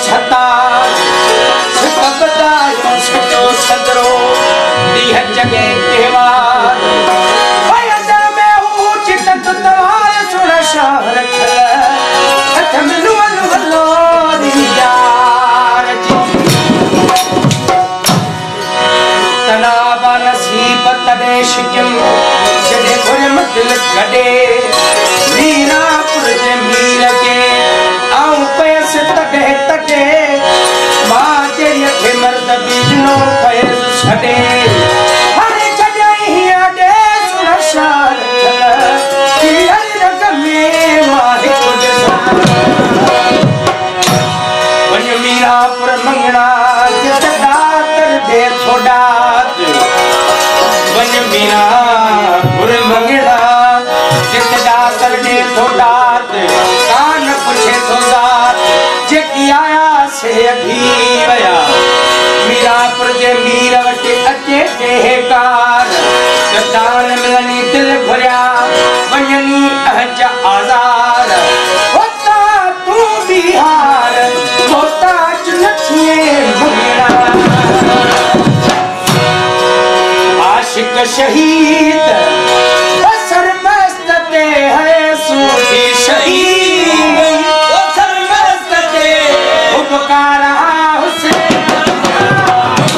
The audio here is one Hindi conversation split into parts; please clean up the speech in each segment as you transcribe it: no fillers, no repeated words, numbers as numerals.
छता सकबदायो सचो सदरो दीह जगे केवार भाई अंदर में हूँ चितत तवार सुन शहर खत मिलू वल्लो दियार तनाबा नसीब तदेश क्यों जदे कोई दिल गडे मीरा पुरजे मीर के आऊं पैसे तके तके मां तेरी अखे मर्द बीजनो पैर छडे हरे छडे ही आडे सुनशार की हर रग में माहे तुझे वन मीरा पुर मंगना जदा कर दे छोड़ा वन मीरा पुर मंगना जितदा करने थोड़ात कान पुछे थोड़ात जे की आया से अभी वया मीरा पर जे मीर वटे अचे कार दान मिलनी दिल भरिया वञनी अहज आज़ार होता तू बिहार होता चुनछिए मुगेरा आशिक शहीद है सूफी शहीद वो सरमस्ते उपकारा हुसैन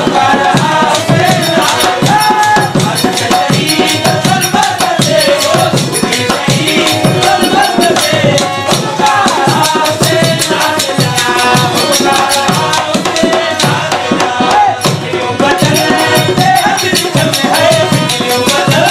उपकारा हुसैन आशिक शहीद सरमस्ते वो सूफी शहीद सरमस्ते उपकारा हुसैन उपकारा हुसैन यूं बचन है हद में है यूं बचन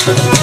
सके।